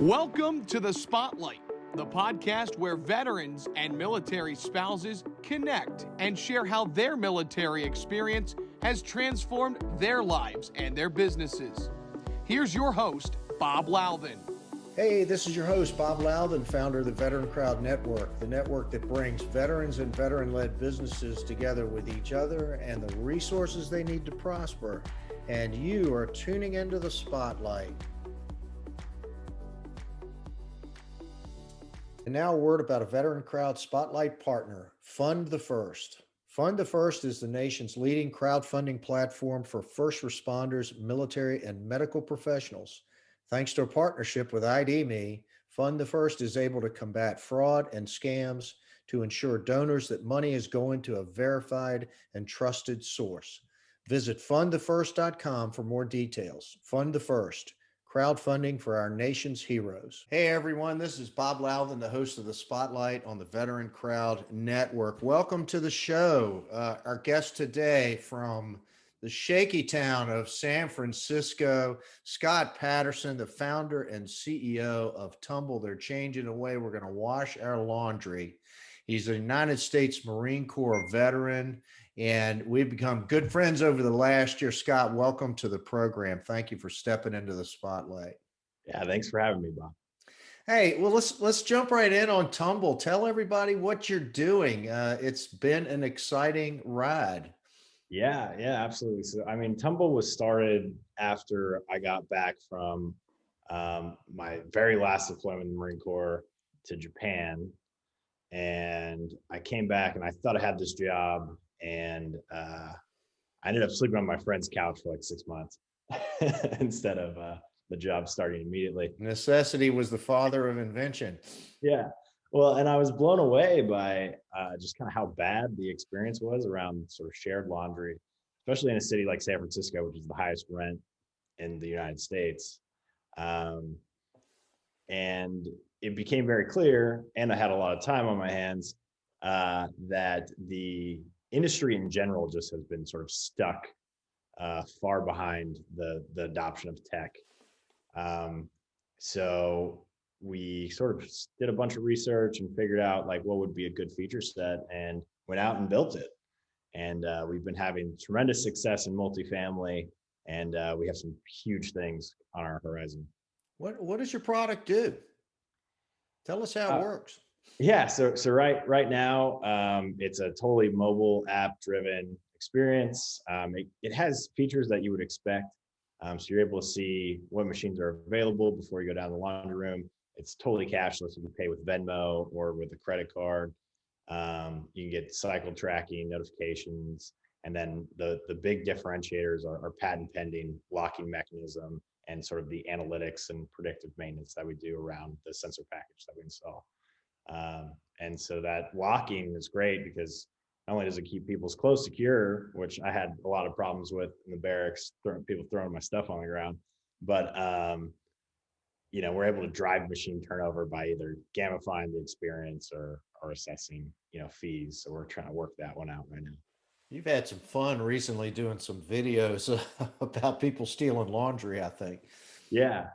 Welcome to The Spotlight, the podcast where veterans and military spouses connect and share how their military experience has transformed their lives and their businesses. Here's your host, Bob Louthen. Hey, this is your host, Bob Louthen, founder of the Veteran Crowd Network, the network that brings veterans and veteran-led businesses together with each other and the resources they need to prosper. And you are tuning into The Spotlight. And now a word about a Veteran Crowd Spotlight partner, Fund the First. Fund the First is the nation's leading crowdfunding platform for first responders, military, and medical professionals. Thanks to a partnership with ID.me, Fund the First is able to combat fraud and scams to ensure donors that money is going to a verified and trusted source. Visit fundthefirst.com for more details. Fund the First, crowdfunding for our nation's heroes. Hey everyone, this is Bob Louthen, the host of The Spotlight on the Veteran Crowd Network. Welcome to the show. Our guest today from the shaky town of San Francisco, Scott Patterson, the founder and CEO of Tumble. They're changing the way we're going to wash our laundry. He's a United States Marine Corps veteran, and we've become good friends over the last year. Scott, welcome to the program. Thank you for stepping into the spotlight. Yeah, thanks for having me, Bob. Hey, well, let's jump right in on Tumble. Tell everybody what you're doing. It's been an exciting ride. Yeah, absolutely. So, Tumble was started after I got back from my very last deployment in the Marine Corps to Japan. And I came back and I thought I had this job, and I ended up sleeping on my friend's couch for like 6 months instead of the job starting immediately. Necessity was the father of invention. Yeah. Well, and I was blown away by just kind of how bad the experience was around sort of shared laundry, especially in a city like San Francisco, which is the highest rent in the United States. And it became very clear, and I had a lot of time on my hands, that the industry in general just has been sort of stuck far behind the adoption of tech. So we sort of did a bunch of research and figured out like what would be a good feature set, and went out and built it. And we've been having tremendous success in multifamily, and we have some huge things on our horizon. What does your product do? Tell us how it works. Yeah, so right now, it's a totally mobile app driven experience. It has features that you would expect. So you're able to see what machines are available before you go down the laundry room. It's totally cashless. You can pay with Venmo or with a credit card. You can get cycle tracking notifications. And then the big differentiators are patent pending locking mechanism and sort of the analytics and predictive maintenance that we do around the sensor package that we install. And so that locking is great because not only does it keep people's clothes secure, which I had a lot of problems with in the barracks, people throwing my stuff on the ground, but we're able to drive machine turnover by either gamifying the experience or assessing, fees. So we're trying to work that one out right now. You've had some fun recently doing some videos about people stealing laundry, I think. Yeah.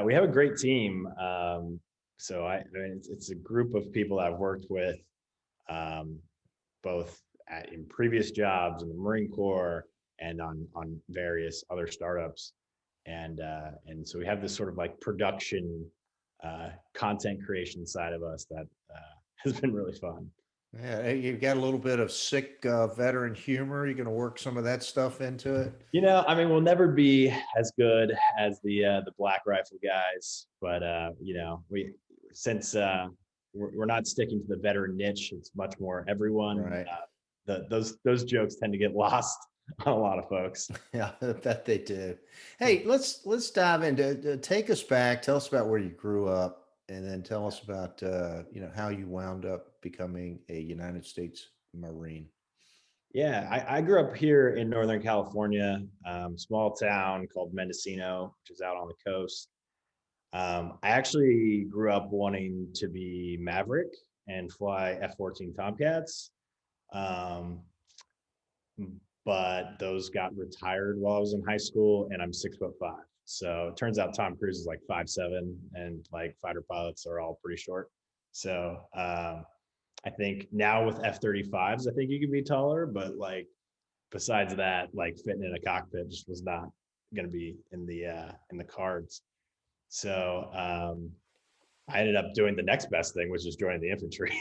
We have a great team. It's a group of people that I've worked with, both in previous jobs in the Marine Corps and on various other startups. And so we have this sort of like production, content creation side of us that has been really fun. Yeah, you've got a little bit of sick veteran humor. You're going to work some of that stuff into it. We'll never be as good as the Black Rifle guys, but we're not sticking to the veteran niche. It's much more everyone. Right. Those jokes tend to get lost on a lot of folks. Yeah, I bet they do. Hey, let's dive into. Take us back. Tell us about where you grew up. And then tell us about, how you wound up becoming a United States Marine. Yeah, I grew up here in Northern California, small town called Mendocino, which is out on the coast. I actually grew up wanting to be Maverick and fly F-14 Tomcats. But those got retired while I was in high school, and I'm 6'5". So it turns out Tom Cruise is like 5'7", and like fighter pilots are all pretty short. So I think now with F-35s, I think you can be taller, but like besides that, like fitting in a cockpit just was not going to be in the cards. So I ended up doing the next best thing, which is joining the infantry.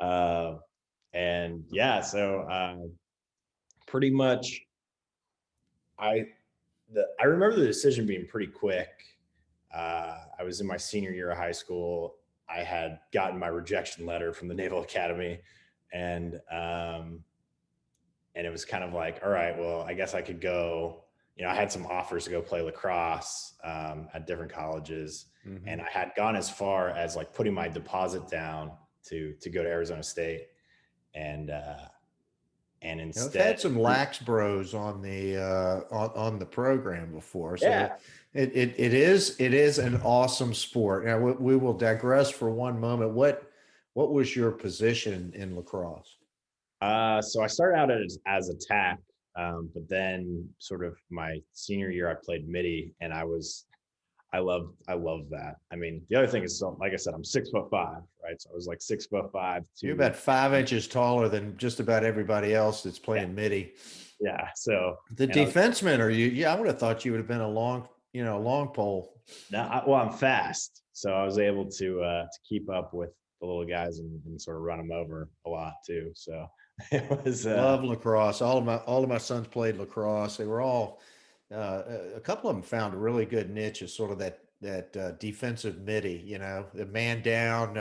Uh-huh. And yeah, so pretty much I remember the decision being pretty quick. I was in my senior year of high school. I had gotten my rejection letter from the Naval Academy, and it was kind of like, all right, well, I guess I could go. You know, I had some offers to go play lacrosse at different colleges, and I had gone as far as like putting my deposit down to go to Arizona State, and I've instead, had some lax bros on the on the program before, so yeah. it is an awesome sport. Now we will digress for one moment. What was your position in lacrosse? So I started out as attack, but then sort of my senior year I played midi, and I love that. I mean, the other thing is, so like I said, I'm 6'5", right? So I was like 6'5" You're to about 5 inches taller than just about everybody else that's yeah, playing midi. yeah. So The and I was defensemen are you? Yeah, I would have thought you would have been a long pole. now, well, I'm fast, so I was able to keep up with the little guys and sort of run them over a lot too. So it was Love lacrosse. All of my sons played lacrosse. They were all a couple of them found a really good niche as sort of that defensive midi. The man down,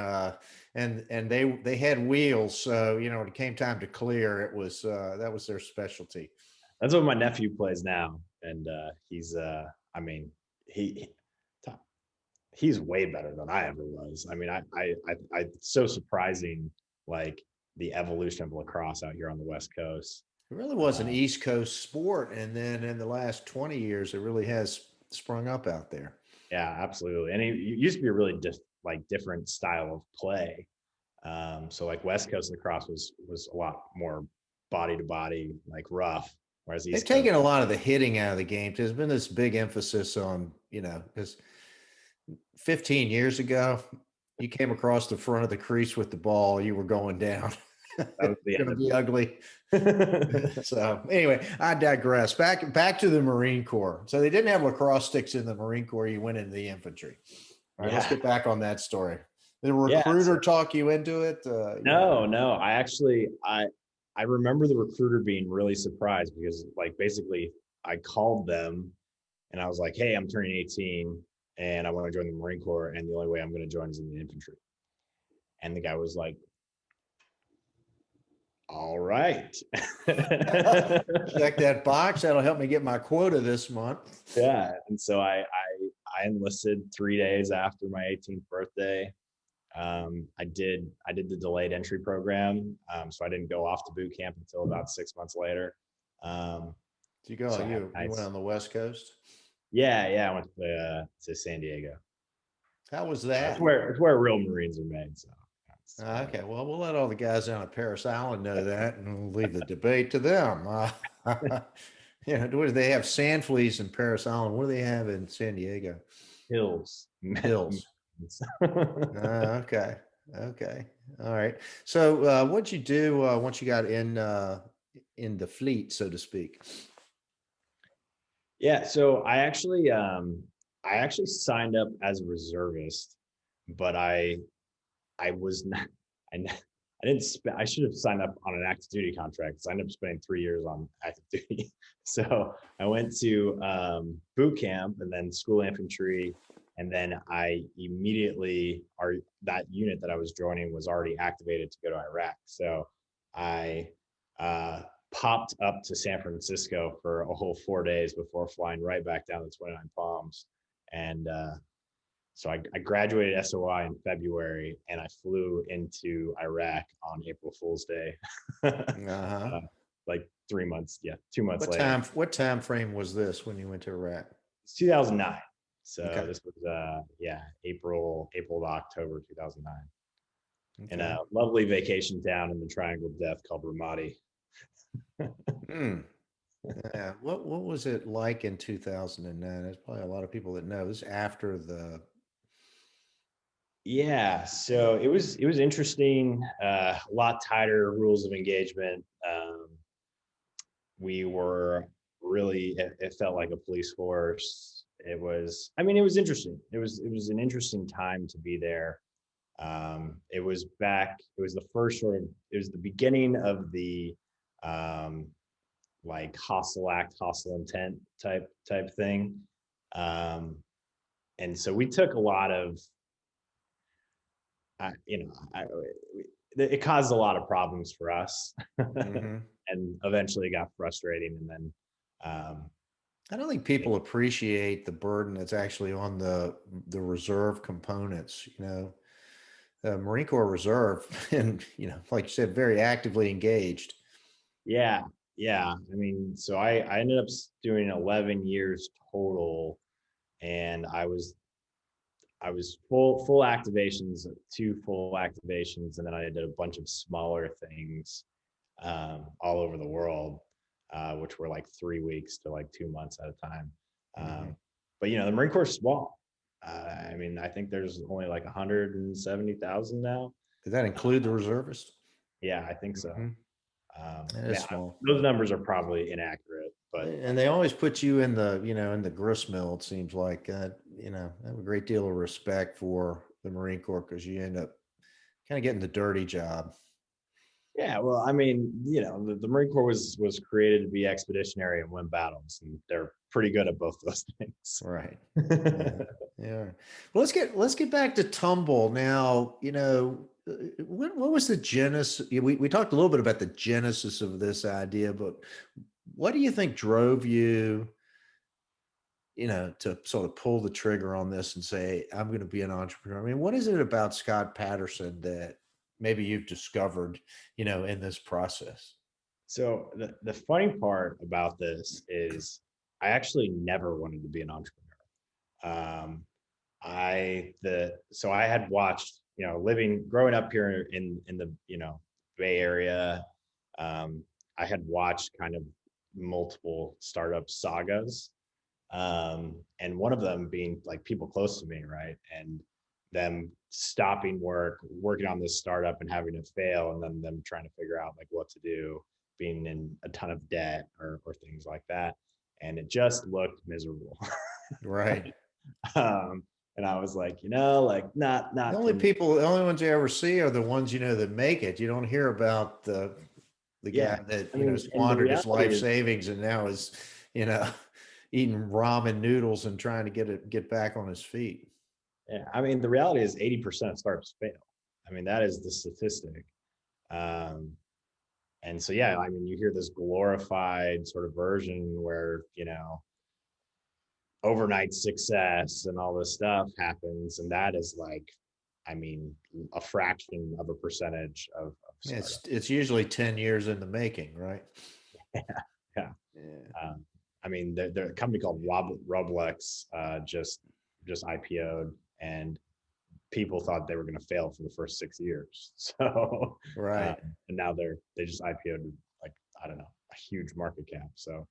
and they had wheels. So when it came time to clear, it was that was their specialty. that's what my nephew plays now, and he's I mean he he's way better than I ever was. I mean, it's so surprising, like the evolution of lacrosse out here on the West Coast. It really was an East Coast sport, and then in the last 20 years, it really has sprung up out there. Yeah, absolutely. And it used to be a really different style of play. So like West Coast lacrosse was a lot more body to body, like rough, whereas They've East Coast, taken a lot of the hitting out of the game. There's been this big emphasis on, because 15 years ago, you came across the front of the crease with the ball, you were going down. that was It's the going end to of be ugly. it. So anyway, I digress. Back to the Marine Corps. So they didn't have lacrosse sticks in the Marine Corps. You went into the infantry. All right, let's Yeah, get back on that story. Did a yeah. recruiter talk you into it? No. I remember the recruiter being really surprised because like basically I called them and I was like, hey, I'm turning 18 and I want to join the Marine Corps, and the only way I'm going to join is in the infantry. And the guy was like, all right. Check that box. That'll help me get my quota this month. Yeah. And so I enlisted 3 days after my 18th birthday. I did the delayed entry program. So I didn't go off to boot camp until about 6 months later. Did you go? So You went on the West Coast? yeah. I went to San Diego. How was that? It's where real Marines are made. So Okay, well, we'll let all the guys down at Paris Island know that, and we'll leave the debate to them. Do they have sand fleas in Paris Island? What do they have in San Diego? hills. Hills. Okay. Okay. All right. So, what'd you do once you got in the fleet, so to speak? Yeah, so I actually signed up as a reservist, but I was not I, n- I didn't spend I should have signed up on an active duty contract. So I ended up spending 3 years on active duty. So I went to boot camp and then school infantry, and then I immediately that unit that I was joining was already activated to go to Iraq. So I popped up to San Francisco for a whole 4 days before flying right back down to 29 Palms. And so I graduated SOI in February, and I flew into Iraq on April Fool's Day, Uh-huh. like 3 months, 2 months later. What time frame was this when you went to Iraq? It's 2009. So Okay. this was April to October 2009, in Okay. a lovely vacation town in the Triangle of Death called Ramadi. Hmm. Yeah. What was it like in 2009? There's probably a lot of people that know. This is after the. Yeah, so it was interesting. A lot tighter rules of engagement. We were really it felt like a police force. It was, I mean, it was interesting. It was an interesting time to be there. It was back. It was the first sort of. It was the beginning of the um, like hostile act, hostile intent type thing. Um, and so we took a lot of, you know, it caused a lot of problems for us, Mhm. and eventually got frustrating. And then, um, I don't think people appreciate the burden that's actually on the reserve components. The Marine Corps Reserve, and like you said, very actively engaged. yeah, yeah. I mean, so I ended up doing 11 years total, and I was full activations, two full activations, and then I did a bunch of smaller things all over the world, which were like 3 weeks to like 2 months at a time. Hmm. But the Marine Corps is small. I mean, I think there's only like 170,000 now. Does that include the reservists? Yeah, I think so. Hmm. That is Yeah, small. those numbers are probably inaccurate, but And they always put you in the grist mill. It seems like, I have a great deal of respect for the Marine Corps because you end up kind of getting the dirty job. yeah, well, I mean, the Marine Corps was created to be expeditionary and win battles, and they're pretty good at both those things. Right. Yeah. Yeah. Well, let's get back to Tumble now. What was the genesis? We talked a little bit about the genesis of this idea, but what do you think drove you, to sort of pull the trigger on this and say, I'm going to be an entrepreneur? I mean, what is it about Scott Patterson that maybe you've discovered, in this process? So the funny part about this is I actually never wanted to be an entrepreneur. Um, so I had watched, growing up here in the, Bay Area. Um, I had watched kind of multiple startup sagas, and one of them being like people close to me, right? And them stopping work, working on this startup and having it fail, and then them trying to figure out like what to do, being in a ton of debt or things like that. And it just looked miserable. Right. um, and I was like, like The not only for me. people, the only ones you ever see are the ones, that make it. You don't hear about the guy Yeah. that, I mean, and the squandered his reality life is, savings and now is, you know, eating ramen noodles and trying to get back on his feet. yeah, I mean, the reality is 80% of startups fail. I mean, that is the statistic. Um, and so, yeah, I mean, you hear this glorified sort of version where, overnight success and all this stuff happens. And that is like, I mean, a fraction of a percentage of Yeah, startups. it's usually 10 years in the making, right? Yeah. Yeah. I mean, the company called Roblex just IPO'd, and people thought they were going to fail for the first 6 years. So, uh, Right. and now they just IPO'd with, like, I don't know, a huge market cap. So,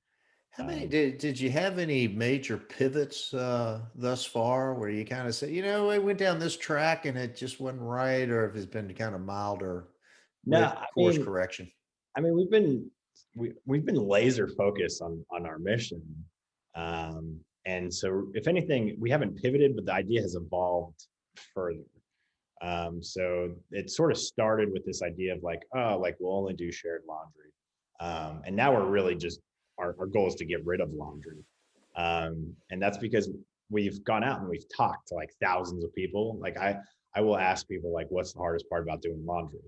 How many um, did you have any major pivots thus far where you kind of say, I went down this track and it just wasn't right, or if it's been kind of milder no, course correction? I mean, we've been laser focused on our mission, and so if anything, we haven't pivoted, but the idea has evolved further. So it sort of started with this idea of like, oh, like we'll only do shared laundry, and now we're really just our goal is to get rid of laundry, and that's because we've gone out and we've talked to like thousands of people. Like I will ask people like, what's the hardest part about doing laundry?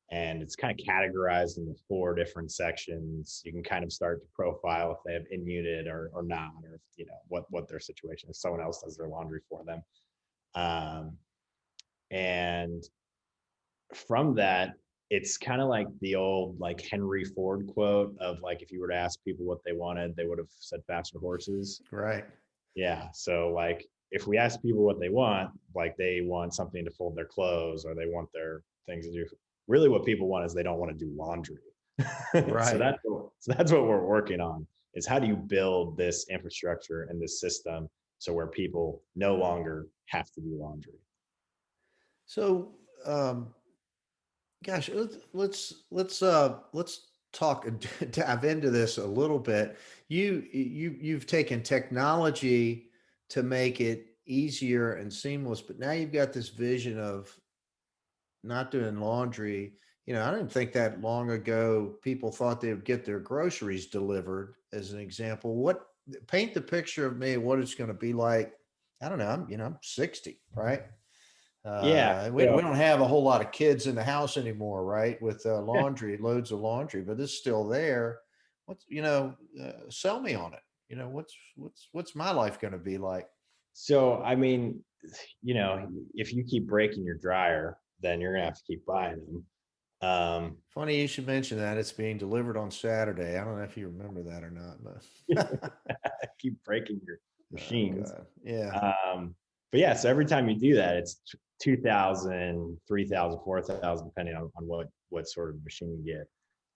And it's kind of categorized into 4 different sections. You can kind of start to profile if they have in-unit or not, or if, what their situation is. Someone else does their laundry for them. Um, and from that, it's kind of like the old like Henry Ford quote of like, if you were to ask people what they wanted, they would have said faster horses. Right. Yeah. So like if we ask people what they want, like they want something to fold their clothes or they want their things to do. Really what people want is they don't want to do laundry. so Right. that's what, so that's what we're working on. is how do you build this infrastructure and this system so where people no longer have to do laundry. So, gosh, let's talk dive into this a little bit. You've taken technology to make it easier and seamless, but now you've got this vision of not doing laundry. I didn't think that long ago people thought they would get their groceries delivered, as an example. What Paint the picture of me what it's going to be like. I don't know. I'm 60, right? Yeah. We don't have a whole lot of kids in the house anymore, right? With laundry, loads of laundry, but it's still there. Sell me on it. What's my life going to be like? So, I mean, if you keep breaking your dryer, then you're gonna have to keep buying them. Funny you should mention that. It's being delivered on Saturday. I don't know if you remember that or not, but keep breaking your machines. Oh, yeah. But yeah, so every time you do that, it's 2,000, 3,000, 4,000, depending on what sort of machine you get.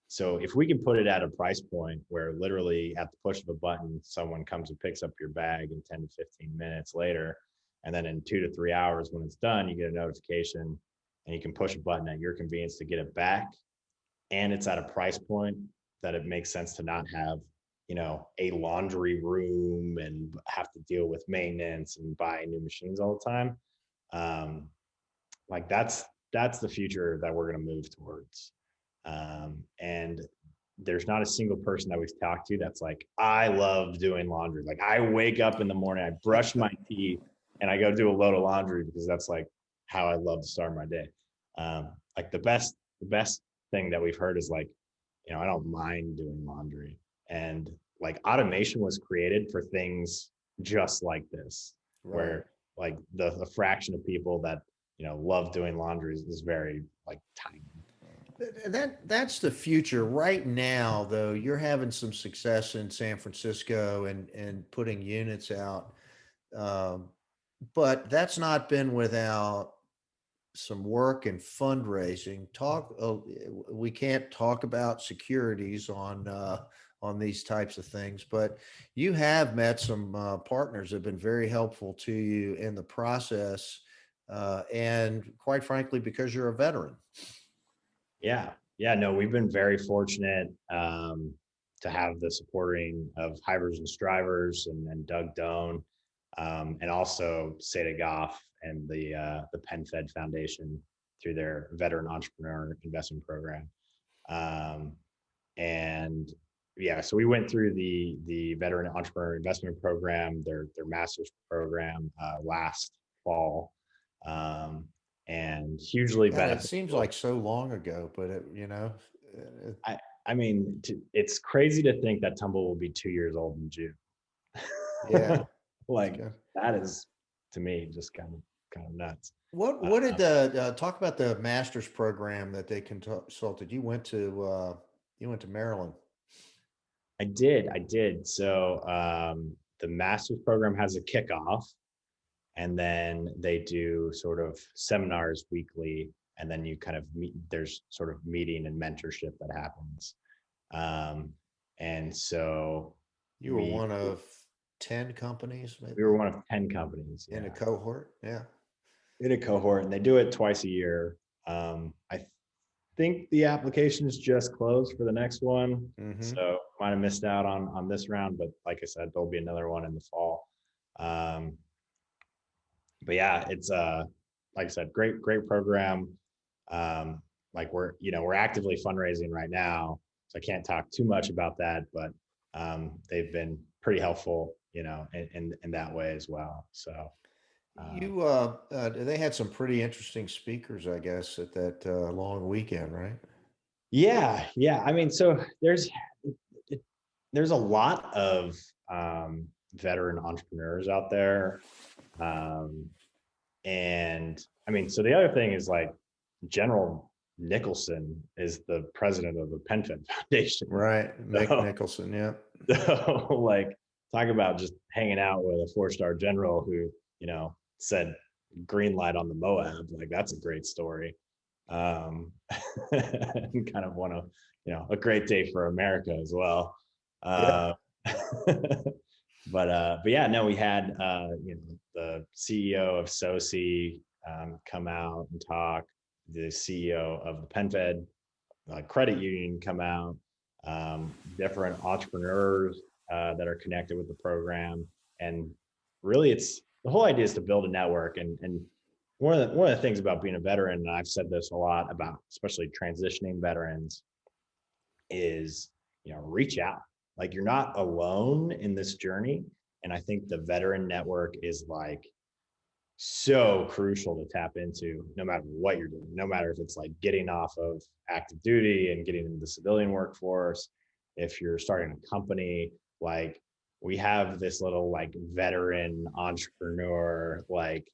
So if we can put it at a price point where literally at the push of a button, someone comes and picks up your bag in 10 to 15 minutes later, and then in 2 to 3 hours when it's done, you get a notification and you can push a button at your convenience to get it back. And it's at a price point that it makes sense to not have, a laundry room and have to deal with maintenance and buy new machines all the time. Like that's the future that we're going to move towards. And there's not a single person that we've talked to that's like, I love doing laundry. Like I wake up in the morning, I brush my teeth and I go do a load of laundry because that's like how I love to start my day. Like the best thing that we've heard is like, I don't mind doing laundry. And like automation was created for things just like this, right, where like the fraction of people that, love doing laundry is very like tiny. That's the future. Right now, though, you're having some success in San Francisco and putting units out. But that's not been without some work and fundraising. We can't talk about securities on these types of things, but you have met some partners that have been very helpful to you in the process, and quite frankly, because you're a veteran. Yeah, no, we've been very fortunate to have the supporting of Hivers and Strivers and Doug Doan, and also Seda Goff and the PenFed Foundation through their Veteran Entrepreneur Investment Program. And yeah, so we went through the Veteran Entrepreneur Investment Program, their master's program last fall. And hugely beneficial. It seems like so long ago, but I mean, it's crazy to think that Tumble will be 2 years old in June. Yeah. Like that is, to me, just kind of nuts. What did talk about the master's program that they consulted? You went to Maryland. I did. So the master's program has a kickoff, and then they do sort of seminars weekly, and then you kind of meet, there's sort of meeting and mentorship that happens. And so you were one of 10 companies, maybe? We were one of 10 companies. In a cohort. Yeah. In a cohort, and they do it twice a year. I think the application is just closed for the next one. Mm-hmm. So might have missed out on this round, but like I said, there'll be another one in the fall. But yeah, it's like I said, great program. Like we're actively fundraising right now, so I can't talk too much about that, but they've been pretty helpful, in that way as well. So they had some pretty interesting speakers, I guess, at that long weekend, right? Yeah. I mean, so there's a lot of veteran entrepreneurs out there. And I mean, so the other thing is like General Nicholson is the president of the PenFed Foundation. Right. Mick Nicholson. Yeah. So like talk about just hanging out with a 4-star general who, said green light on the Moab. Like that's a great story. And kind of a great day for America as well. But yeah, no, we had the CEO of SOCI come out and talk, the CEO of the PenFed credit union come out, different entrepreneurs that are connected with the program, and really, it's the whole idea is to build a network. And one of the things about being a veteran, and I've said this a lot about, especially transitioning veterans, is reach out. Like, you're not alone in this journey, and I think the veteran network is like so crucial to tap into, no matter what you're doing, no matter if it's like getting off of active duty and getting into the civilian workforce, if you're starting a company. Like, we have this little like veteran entrepreneur like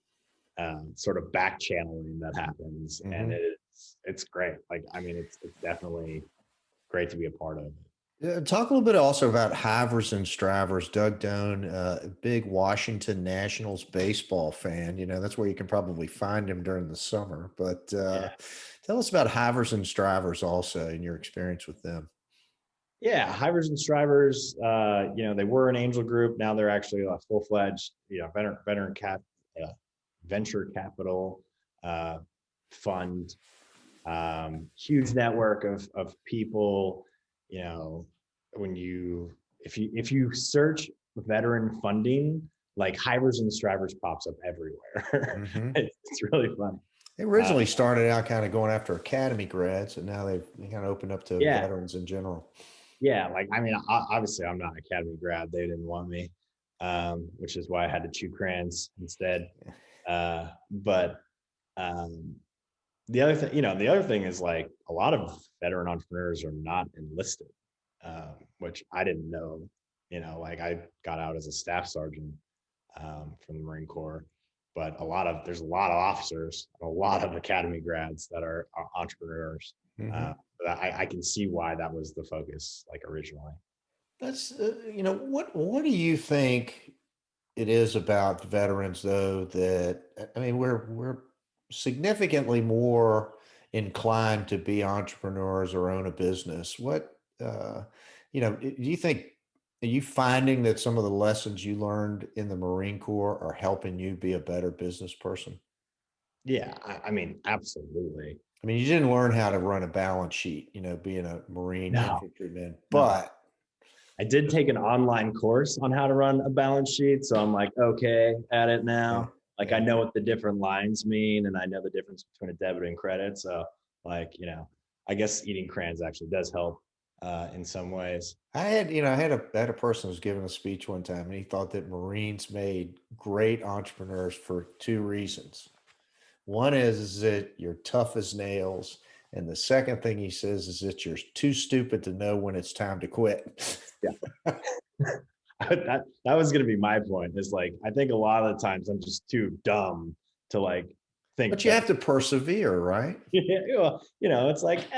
sort of back channeling that happens, and it's great. Like, I mean, it's definitely great to be a part of. Talk a little bit also about Havers and Stravers. Doug Doan, a big Washington Nationals baseball fan. That's where you can probably find him during the summer. But Yeah. tell us about Havers and Stravers also and your experience with them. Yeah, Hivers and Strivers, they were an angel group. Now they're actually a full-fledged, venture capital fund. Huge network of people. If you search veteran funding, like Hivers and Strivers pops up everywhere. It's really funny. They originally started out kind of going after academy grads, and now they kind of opened up to veterans in general. Yeah, like, I mean, obviously I'm not an academy grad. They didn't want me, which is why I had to chew crayons instead. But the other thing is, like, a lot of veteran entrepreneurs are not enlisted, which I didn't know. Like, I got out as a staff sergeant from the Marine Corps, but there's a lot of officers, a lot of academy grads that are entrepreneurs. I can see why that was the focus, like, originally. That's what do you think it is about veterans, though, that, I mean, we're significantly more inclined to be entrepreneurs or own a business. Do you think, are you finding that some of the lessons you learned in the Marine Corps are helping you be a better business person? Yeah, I mean, absolutely. I mean, you didn't learn how to run a balance sheet, being a Marine No, infantryman, no. but I did take an online course on how to run a balance sheet, so I'm like, okay at it now. Like, I know what the different lines mean, and I know the difference between a debit and credit. So, like, I guess eating crayons actually does help in some ways. I had a person who was giving a speech one time, and he thought that Marines made great entrepreneurs for two reasons. One is that you're tough as nails. And the second thing he says is that you're too stupid to know when it's time to quit. Yeah. that was going to be my point, is like, I think a lot of the times I'm just too dumb to like think. But you have to persevere, right? Yeah, well, it's like,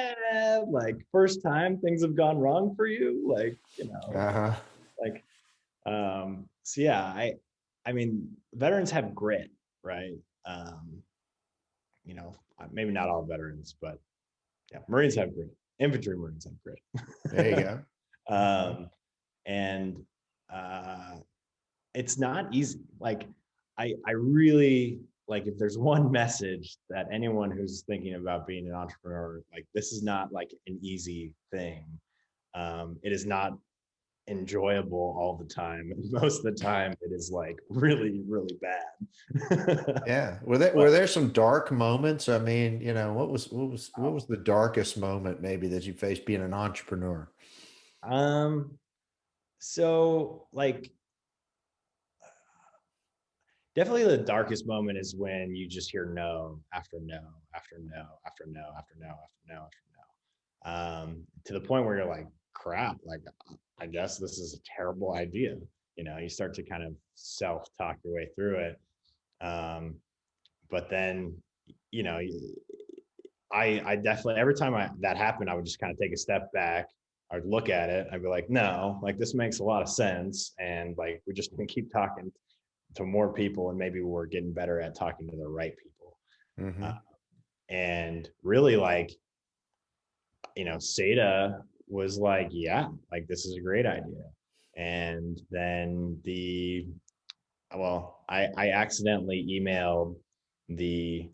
first time things have gone wrong for you, like, like, so yeah, I mean, veterans have grit, right? Maybe not all veterans, but yeah, Marines have grit. Infantry Marines have grit. There you go. And it's not easy. Like, I really, like, if there's one message that anyone who's thinking about being an entrepreneur, like, this is not like an easy thing. It is not enjoyable all the time. Most of the time it is like really, really bad. Yeah. Were there some dark moments? I mean, what was the darkest moment maybe that you faced being an entrepreneur? So, like, definitely the darkest moment is when you just hear no after no after no after no after no after no after no, to the point where you're like, crap, like, I guess this is a terrible idea. You start to kind of self-talk your way through it. But then, I definitely, every time that happened, I would just kind of take a step back. I would look at it. I'd be like, no, like, this makes a lot of sense. And like, we just keep talking to more people, and maybe we're getting better at talking to the right people. And really, like, SETA was like, yeah, like, this is a great idea. And then I accidentally emailed the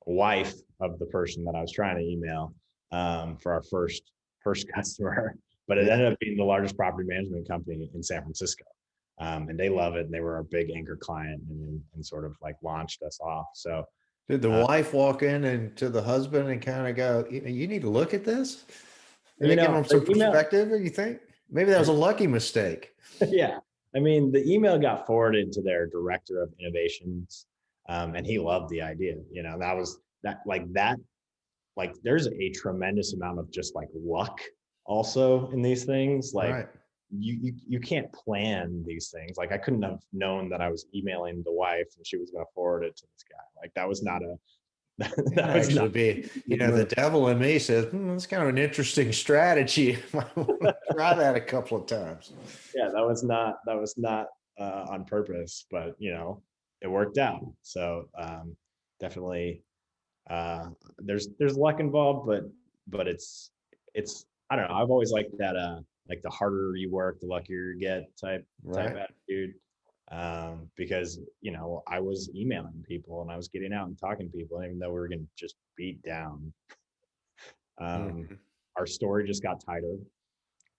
wife of the person that I was trying to email for our first customer, but it Yeah. ended up being the largest property management company in San Francisco. And they love it. And they were our big anchor client and sort of like launched us off. So Did the uh, wife walk in and to the husband and kind of go, you need to look at this? And they give them some the email, perspective, or you think maybe that was a lucky mistake? yeah, I mean, the email got forwarded to their director of innovations, and he loved the idea. That was that. Like, there's a tremendous amount of just like luck also in these things. Like, Right. you can't plan these things. Like, I couldn't have known that I was emailing the wife and she was going to forward it to this guy. Like, that was not a It that might was actually not be, a the move. devil in me says, that's kind of an interesting strategy. Might want to try that a couple of times. Yeah, that was not on purpose, but it worked out. So definitely there's luck involved, but it's I don't know. I've always liked that like the harder you work, the luckier you get type Right. attitude. Because I was emailing people and I was getting out and talking to people, even though we were getting just beat down. Mhm. Our story just got tighter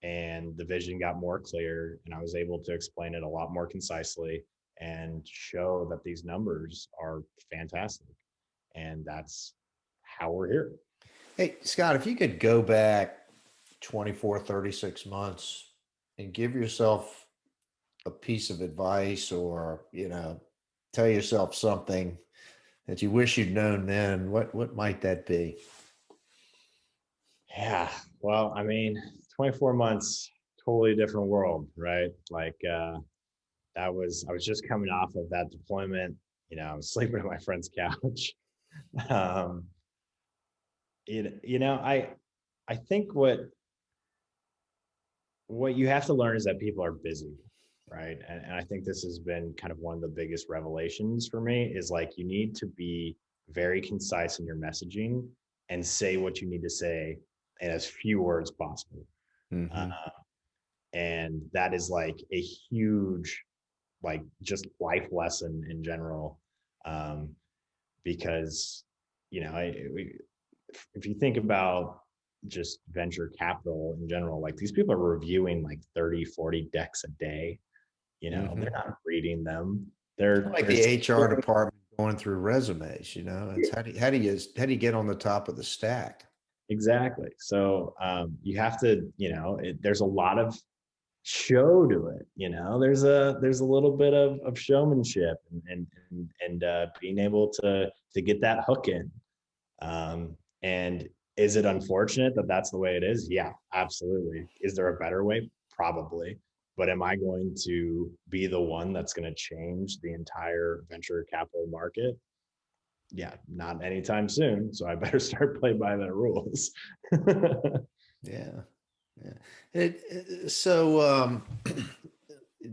and the vision got more clear, and I was able to explain it a lot more concisely and show that these numbers are fantastic, and that's how we're here. Hey, Scott, if you could go back 24, 36 months and give yourself a piece of advice, or, tell yourself something that you wish you'd known then, what might that be? Yeah, well, I mean, 24 months, totally different world, right? Like I was just coming off of that deployment. I was sleeping on my friend's couch. um I think what you have to learn is that people are busy, right? And I think this has been kind of one of the biggest revelations for me, is like, you need to be very concise in your messaging and say what you need to say in as few words possible. uh, Hmm. and that is like a huge, like, just life lesson in general. Um, because if you think about just venture capital in general, like, these people are reviewing like 30, 40 decks a day. They're Hmm. not reading them. Like They're the HR scanning. department going through resumes, it's how do you get on the top of the stack? Exactly. So you have to, there's a lot of show to it. There's a little bit of showmanship and being able to get that hook in. And is it unfortunate that that's the way it is? Yeah, absolutely. Is there a better way? Probably. But am I going to be the one that's going to change the entire venture capital market? Yeah, not anytime soon. So I better start playing by their rules. Yeah. Yeah. So,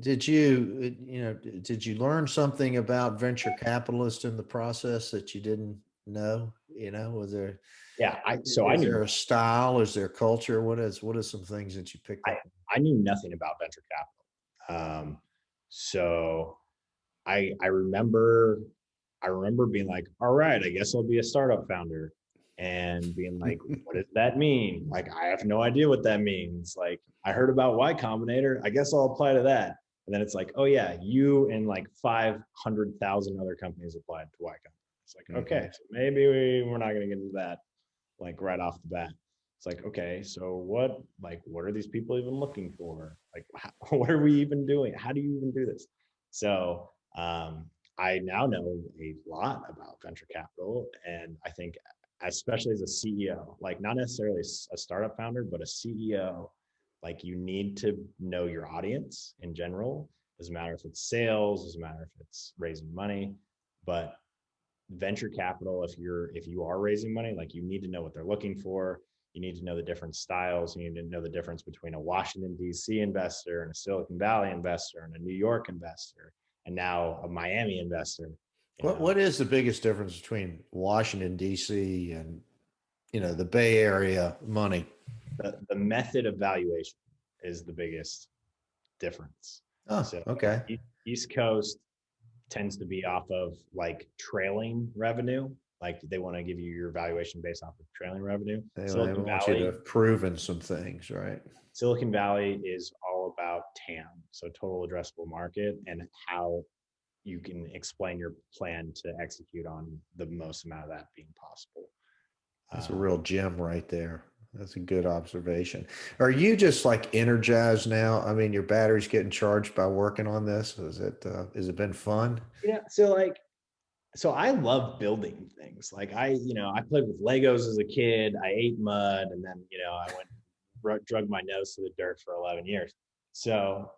did you learn something about venture capitalists in the process that you didn't know? Was there Yeah, I is knew there a style? Is there culture? What is some things that you picked I up? I knew nothing about venture capital. So I remember being like, all right, I guess I'll be a startup founder, and being like, what does that mean? Like, I have no idea what that means. Like, I heard about Y Combinator. I guess I'll apply to that. And then it's like, oh yeah, you and like 500,000 other companies applied to Y Combinator. It's like, Hmm. okay, so maybe we're not going to get into that like right off the bat. It's like, okay, so what are these people even looking for? Like, what are we even doing? How do you even do this? So I now know a lot about venture capital, and I think, especially as a CEO, like, not necessarily a startup founder, but a CEO, like, you need to know your audience in general. Doesn't matter if it's sales, doesn't matter if it's raising money, but venture capital, if you are raising money, like, you need to know what they're looking for. You need to know the different styles. You need to know the difference between a Washington DC investor and a Silicon Valley investor and a New York investor and now a Miami investor. you What know what is the biggest difference between Washington D.C. and the Bay Area money? the method of valuation is the biggest difference. Oh, So okay. East Coast tends to be off of like trailing revenue. Like they want to give you your valuation based off of trailing revenue. They Silicon want you to Valley, have proven some things, right? Silicon Valley is all about TAM, so total addressable market, and how you can explain your plan to execute on the most amount of that being possible. That's a real gem right there. That's a good observation. Are you just like energized now? I mean, your battery's getting charged by working on this. Has it been fun? Yeah. So I love building things. Like I played with Legos as a kid. I ate mud, and then I drug my nose to the dirt for 11 years. So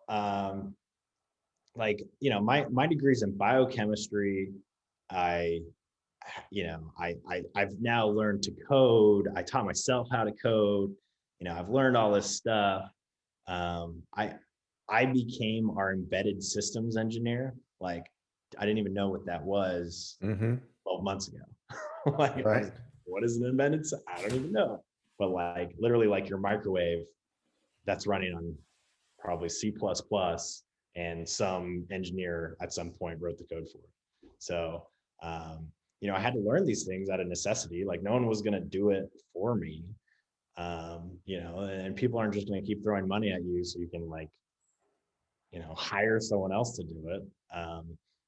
my degree's in biochemistry. I I've now learned to code. I taught myself how to code. I've learned all this stuff. I became our embedded systems engineer. Like I didn't even know what that was 12 months ago. Right. What is an embedded? I don't even know. But like literally like your microwave that's running on probably C++, and some engineer at some point wrote the code for it. So, I had to learn these things out of necessity. Like no one was going to do it for me. And people aren't just going to keep throwing money at you so you can hire someone else to do it.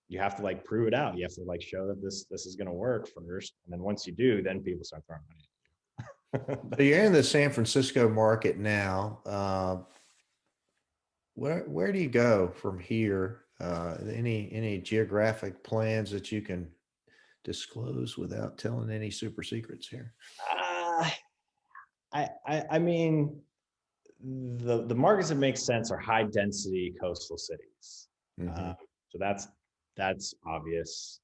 You have to like prove it out. You have to like show that this is going to work first. And then once you do, then people start throwing money at you. So you're in the San Francisco market now. Where do you go from here? Any geographic plans that you can disclose without telling any super secrets here? I mean, the markets that make sense are high density coastal cities. So that's obvious.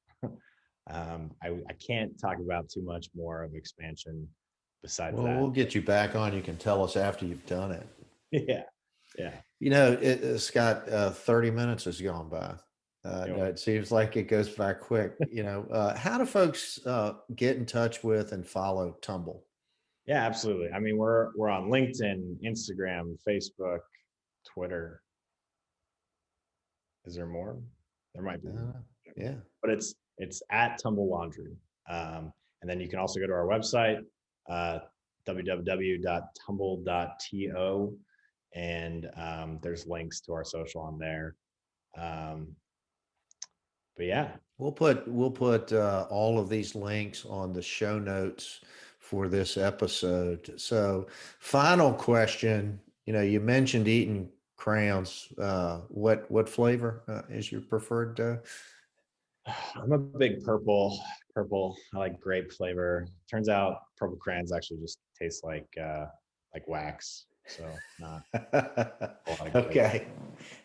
I can't talk about too much more of expansion besides that. We'll get you back on. You can tell us after you've done it. Yeah. Scott, 30 minutes has gone by. It seems like it goes by quick. How do folks get in touch with and follow Tumble? Yeah, absolutely. I mean, we're on LinkedIn, Instagram, Facebook, Twitter. Is there more? There might be. Yeah. But it's at Tumble Laundry. And then you can also go to our website, www.tumble.to, and there's links to our social on there. But yeah, we'll put all of these links on the show notes for this episode. So, final question. You mentioned eating crayons. What flavor is your preferred? I'm a big purple. I like grape flavor. Turns out purple crayons actually just taste like wax. So okay.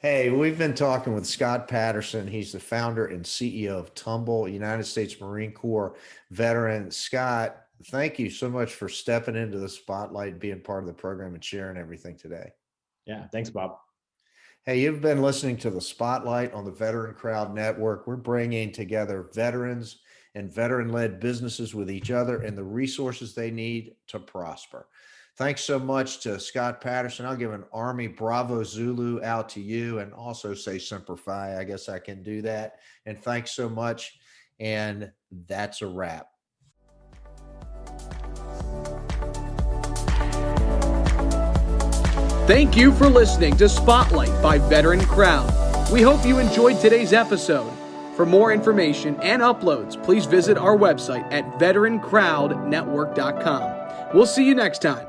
Hey, we've been talking with Scott Patterson. He's the founder and CEO of Tumble, United States Marine Corps veteran. Scott, thank you so much for stepping into the spotlight, being part of the program, and sharing everything today. Yeah, thanks, Bob. Hey, you've been listening to the Spotlight on the Veteran Crowd Network. We're bringing together veterans and veteran-led businesses with each other and the resources they need to prosper. Thanks so much to Scott Patterson. I'll give an Army Bravo Zulu out to you and also say Semper Fi. I guess I can do that. And thanks so much. And that's a wrap. Thank you for listening to Spotlight by Veteran Crowd. We hope you enjoyed today's episode. For more information and uploads, please visit our website at veterancrowdnetwork.com. We'll see you next time.